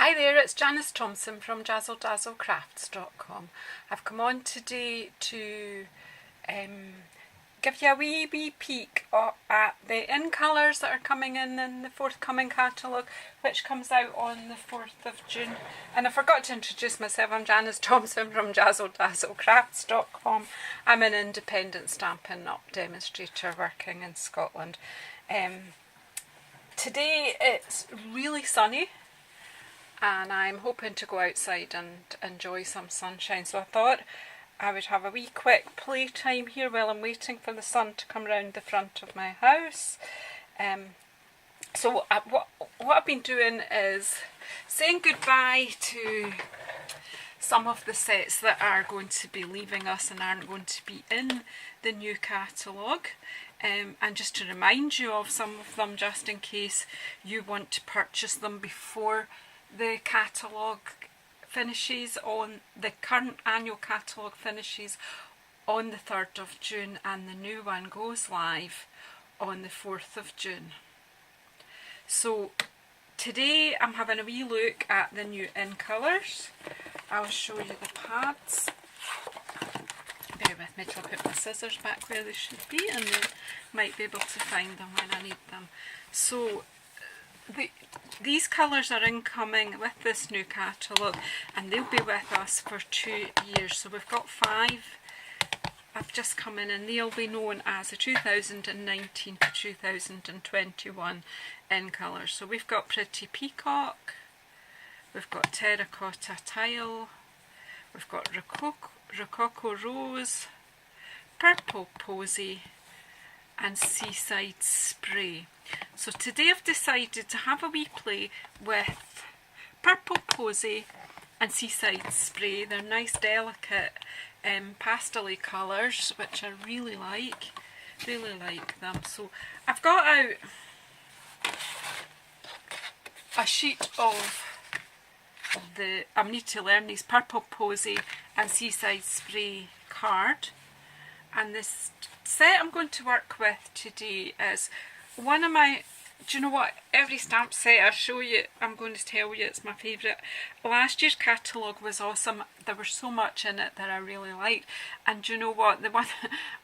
Hi there, it's Janice Thompson from JazzleDazzleCrafts.com. I've come on today to give you a wee peek at the in colours that are coming in the forthcoming catalogue, which comes out on the 4th of June. And I forgot to introduce myself. I'm Janice Thompson from JazzleDazzleCrafts.com. I'm an independent Stampin' Up demonstrator working in Scotland. Today it's really sunny, and I'm hoping to go outside and enjoy some sunshine, so I thought I would have a wee quick playtime here while I'm waiting for the sun to come round the front of my house. What I've been doing is saying goodbye to some of the sets that are going to be leaving us and aren't going to be in the new catalogue. And just to remind you of some of them, just in case you want to purchase them before the catalogue finishes on the current annual catalogue finishes on the 3rd of June, and the new one goes live on the 4th of June. So today I'm having a wee look at the new in colours. I'll show you the pads. Bear with me till I put my scissors back where they should be, and you might be able to find them when I need them. So these colours are incoming with this new catalogue, and they'll be with us for 2 years. So we've got 5 have just come in, and they'll be known as the 2019 to 2021 in colours. So we've got Pretty Peacock, we've got Terracotta Tile, we've got Rococo Rose, Purple Posy, and Seaside Spray. So today I've decided to have a wee play with Purple Posy and Seaside Spray. They're nice, delicate pastel-y colours, which I really like them. So I've got out a sheet of the I'm Need to Learn These Purple Posy and Seaside Spray card, and this set I'm going to work with today is one of my, do you know what, every stamp set I show you, I'm going to tell you it's my favourite. Last year's catalogue was awesome. There was so much in it that I really liked, and do you know what, the one,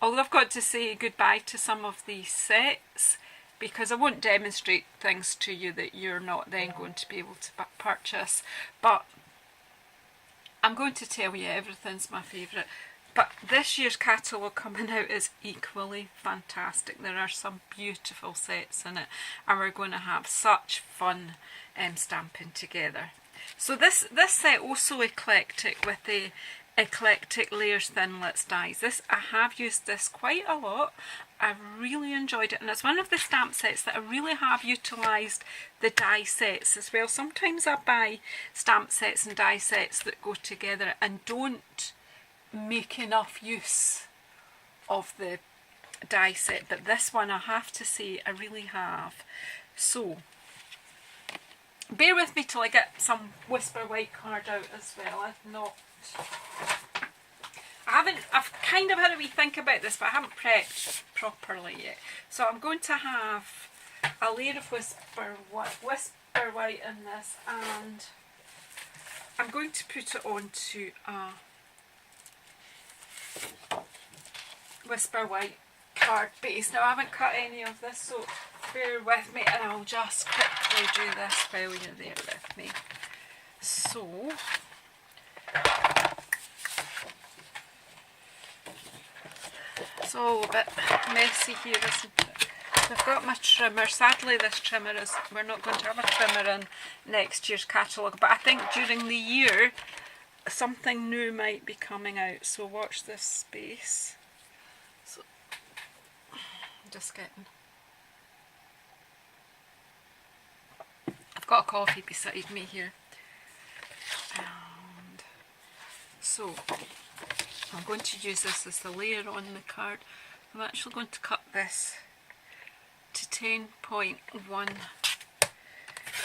although I've got to say goodbye to some of these sets, because I won't demonstrate things to you that you're not then going to be able to purchase, but I'm going to tell you everything's my favourite. But this year's catalogue coming out is equally fantastic. There are some beautiful sets in it, and we're going to have such fun stamping together. So this set, Oh So Eclectic, with the Eclectic Layers Thinlits dies. I have used this quite a lot. I've really enjoyed it, and it's one of the stamp sets that I really have utilised the die sets as well. Sometimes I buy stamp sets and die sets that go together and don't make enough use of the die set, but this one I have to say I really have. So bear with me till I get some Whisper White card out as well. I've kind of had a wee think about this, but I haven't prepped properly yet. So I'm going to have a layer of Whisper White in this, and I'm going to put it onto a Whisper White card base. Now I haven't cut any of this, so bear with me, and I'll just quickly do this while you're there with me. So it's all a bit messy here, isn't it? I've got my trimmer. Sadly this trimmer we're not going to have a trimmer in next year's catalogue, but I think during the year something new might be coming out, so watch this space. So I'm just getting, I've got a coffee beside me here, and so I'm going to use this as the layer on the card. I'm actually going to cut this to 10.1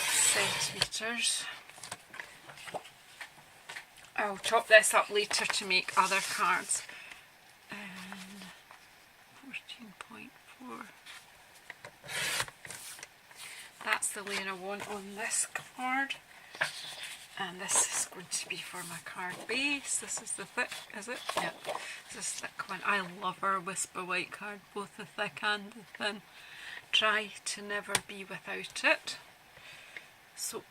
centimetres. I'll chop this up later to make other cards. 14.4. That's the layer I want on this card. And this is going to be for my card base. This is the thick, is it? Yeah, this is the thick one. I love our Whisper White card, both the thick and the thin. Try to never be without it. So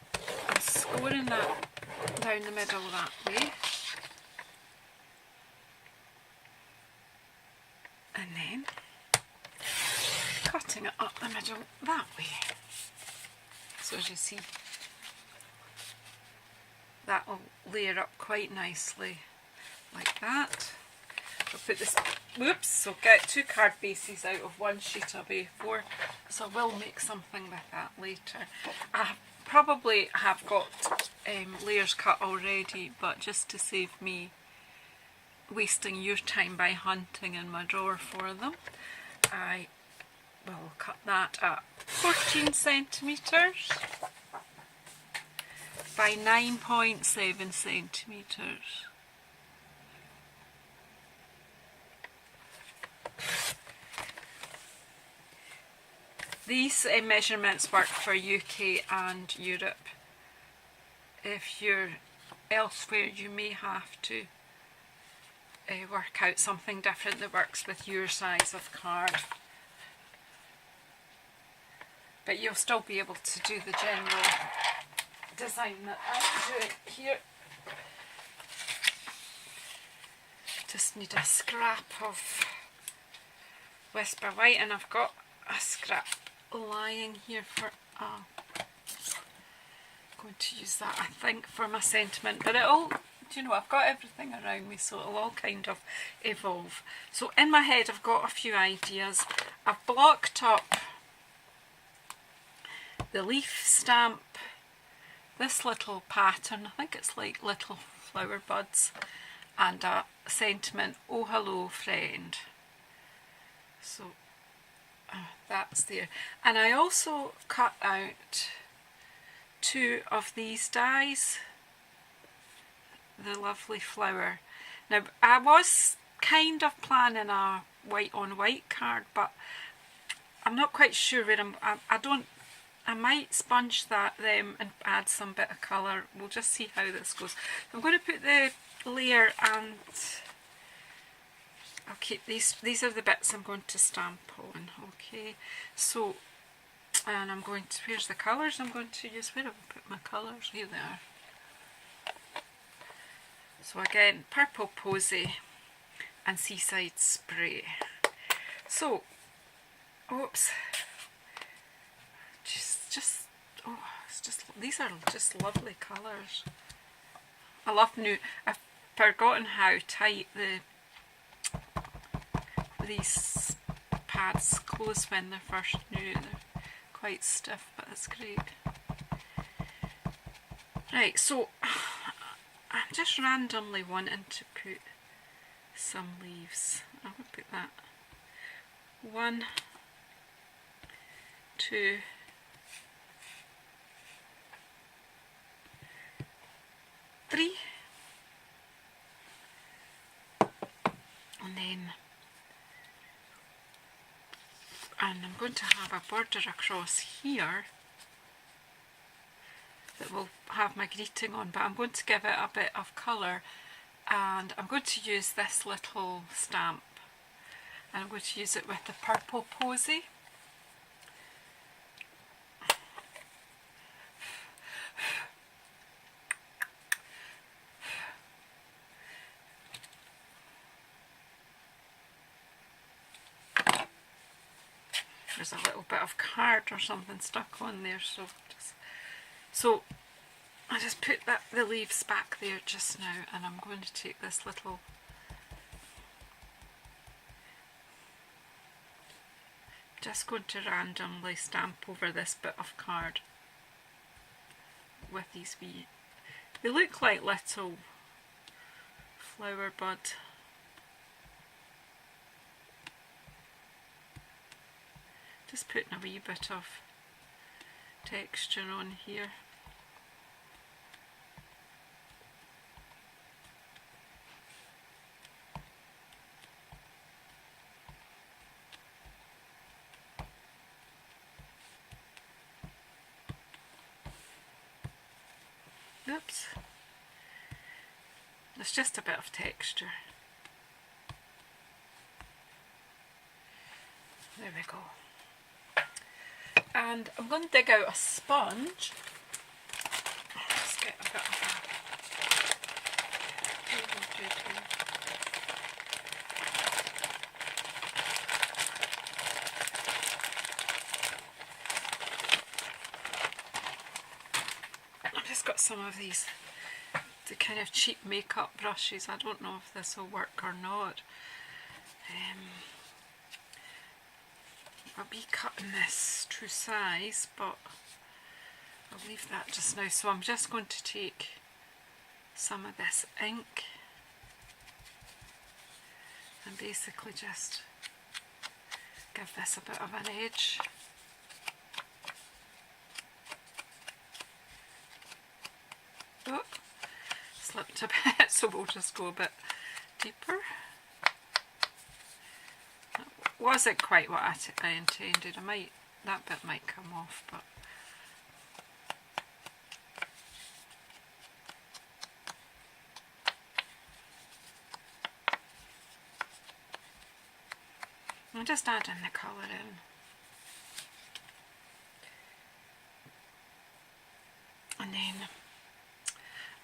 I'm scoring that down the middle that way. And then cutting it up the middle that way. So as you see, that will layer up quite nicely like that. I'll put this, whoops, so get 2 card bases out of 1 sheet of A4, so I will make something with that later. I probably have got layers cut already, but just to save me wasting your time by hunting in my drawer for them, I will cut that at 14 centimetres by 9.7 centimetres. These measurements work for UK and Europe. If you're elsewhere, you may have to work out something different that works with your size of card. But you'll still be able to do the general design that I'm doing here. Just need a scrap of Whisper White, and I've got a scrap lying here for I'm going to use that, I think, for my sentiment, but it'll, do you know, I've got everything around me, so it'll all kind of evolve. So in my head I've got a few ideas. I've blocked up the leaf stamp, this little pattern, I think it's like little flower buds, and a sentiment, oh hello friend. So that's there. And I also cut out 2 of these dies, the lovely flower. Now I was kind of planning a white on white card, but I'm not quite sure where I might sponge them and add some bit of colour. We'll just see how this goes. I'm going to put the layer, and I'll keep these are the bits I'm going to stamp on. Okay, so, and I'm going to, where's the colours I'm going to use? Where have I put my colours? Here they are. So again, Purple Posy and Seaside Spray. So, oops, oh, it's just, these are just lovely colours. I love I've forgotten how tight these pads close when they're first new. They're quite stiff, but it's great. Right, so I'm just randomly wanting to put some leaves. I'm going to put that 1, 2, 3, and then, and I'm going to have a border across here that will have my greeting on, but I'm going to give it a bit of colour, and I'm going to use this little stamp, and I'm going to use it with the Purple Posy. There's a little bit of card or something stuck on there, so I just put the leaves back there just now, and I'm going to take this little, just going to randomly stamp over this bit of card with these wee, they look like little flower bud. Just putting a wee bit of texture on here. Oops. There's just a bit of texture. There we go. And I'm going to dig out a sponge. Let's get a bit of I've just got some of these, the kind of cheap makeup brushes. I don't know if this will work or not. I'll be cutting this true size, but I'll leave that just now. So I'm just going to take some of this ink and basically just give this a bit of an edge. Oh, slipped a bit, so we'll just go a bit deeper. Wasn't quite what I intended. That bit might come off, but I'm just adding the colour in. And then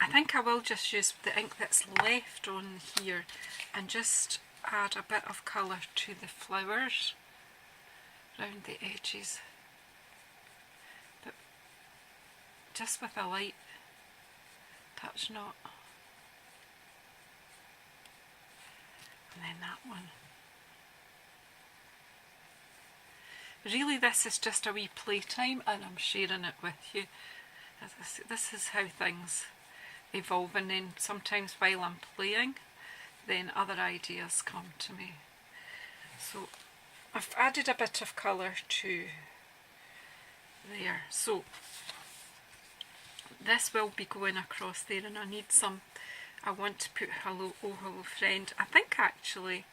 I think I will just use the ink that's left on here and just add a bit of colour to the flowers around the edges, but just with a light touch, not. And then that one. Really, this is just a wee playtime and I'm sharing it with you. This is how things evolve, and then sometimes while I'm playing, then other ideas come to me. So I've added a bit of colour to there. So this will be going across there, and I need some, I want to put hello, oh hello friend. I think actually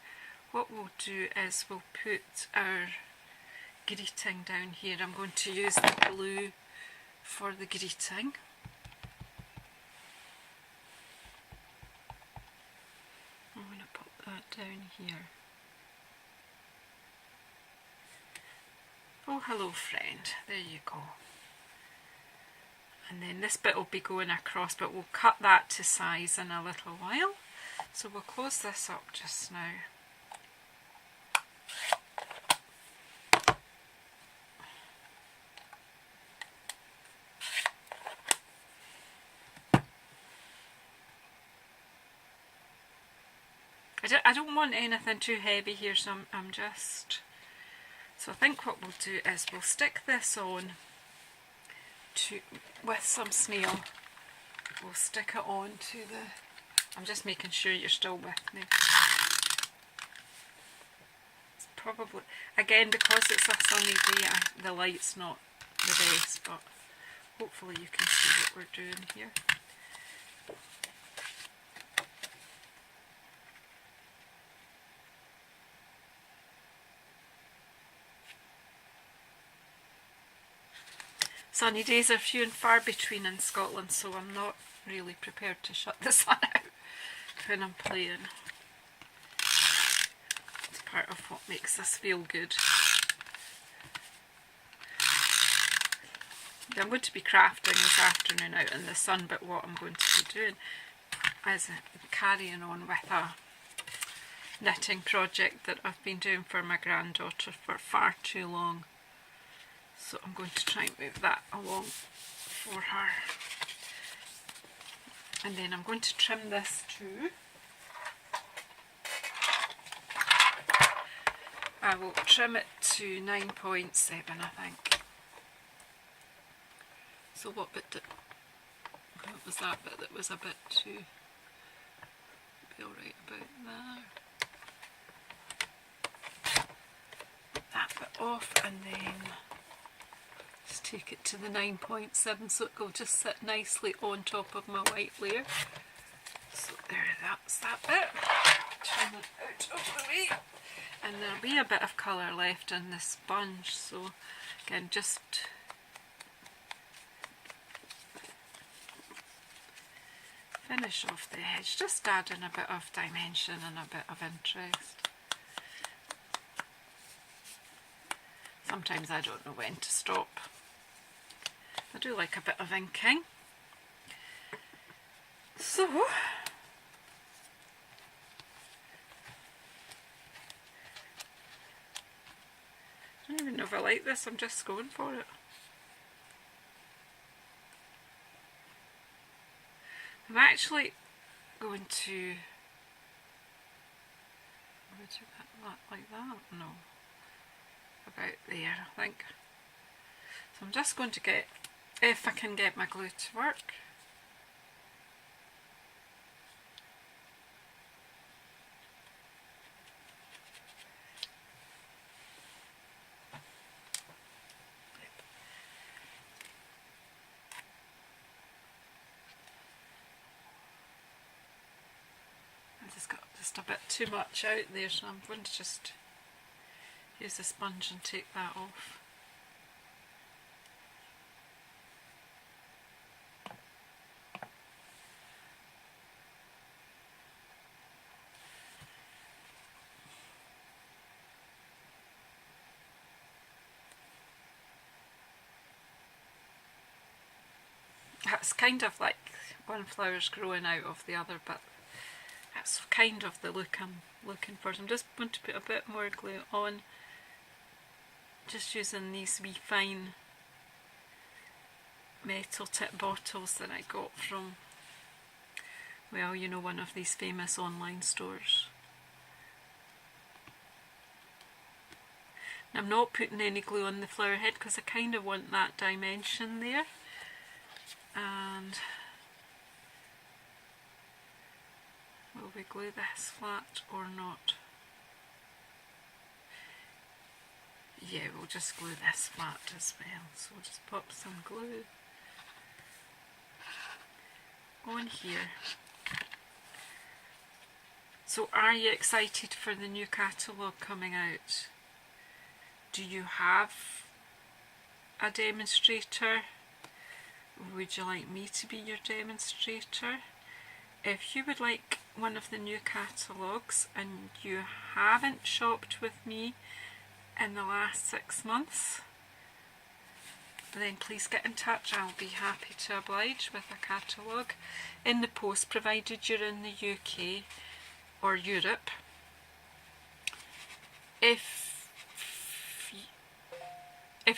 what we'll do is we'll put our greeting down here. I'm going to use the blue for the greeting. I'm going to put that down here. Oh hello friend, there you go. And then this bit will be going across, but we'll cut that to size in a little while. So we'll close this up just now. I don't want anything too heavy here, so I'm just... So I think what we'll do is we'll stick this on with some snail. We'll stick it on to the... I'm just making sure you're still with me. It's probably, again, because it's a sunny day, the light's not the best, but hopefully you can see what we're doing here. Sunny days are few and far between in Scotland, so I'm not really prepared to shut the sun out when I'm playing. It's part of what makes us feel good. I'm going to be crafting this afternoon out in the sun, but what I'm going to be doing is carrying on with a knitting project that I've been doing for my granddaughter for far too long. So I'm going to try and move that along for her. And then I'm going to trim this too. I will trim it to 9.7, I think. So what was that bit that was a bit too... Be alright about there. Put that bit off, and then just take it to the 9.7 so it will just sit nicely on top of my white layer. So there, that's that bit. Turn it out of the way. And there'll be a bit of colour left in the sponge, so again, just finish off the edge, just adding a bit of dimension and a bit of interest. Sometimes I don't know when to stop. I do like a bit of inking. So, I don't even know if I like this, I'm just going for it. I'm actually going to do that like that? No. About there, I think. So I'm just going to get, if I can get my glue to work. I just got just a bit too much out there, so I'm going to just use the sponge and take that off. That's kind of like one flower's growing out of the other, but that's kind of the look I'm looking for. So I'm just going to put a bit more glue on, just using these wee fine metal tip bottles that I got from, well, you know, one of these famous online stores. I'm not putting any glue on the flower head because I kind of want that dimension there. And will we glue this flat or not? Yeah, we'll just glue this flat as well. So we'll just pop some glue on here. So are you excited for the new catalogue coming out? Do you have a demonstrator? Would you like me to be your demonstrator? If you would like one of the new catalogues and you haven't shopped with me in the last 6 months, then please get in touch. I'll be happy to oblige with a catalogue in the post, provided you're in the UK or Europe. If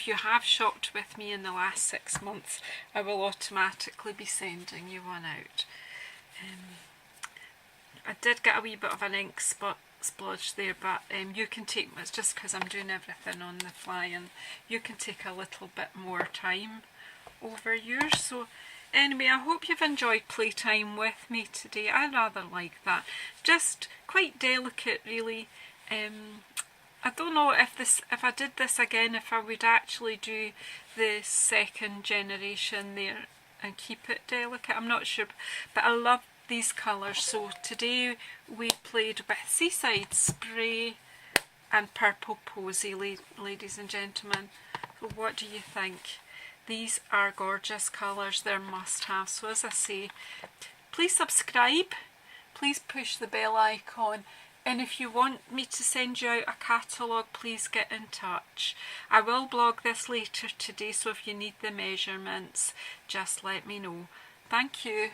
you have shopped with me in the last 6 months, I will automatically be sending you one out. I did get a wee bit of an ink splodge there, but you can take, it's just because I'm doing everything on the fly, and you can take a little bit more time over yours. So anyway, I hope you've enjoyed playtime with me today. I rather like that. Just quite delicate, really. I don't know if I did this again, if I would actually do the second generation there and keep it delicate. I'm not sure, but I love these colours. So today we played with Seaside Spray and Purple Posy, ladies and gentlemen. So what do you think? These are gorgeous colours, they're must-have. So as I say, please subscribe, please push the bell icon. And if you want me to send you out a catalogue, please get in touch. I will blog this later today, so if you need the measurements, just let me know. Thank you.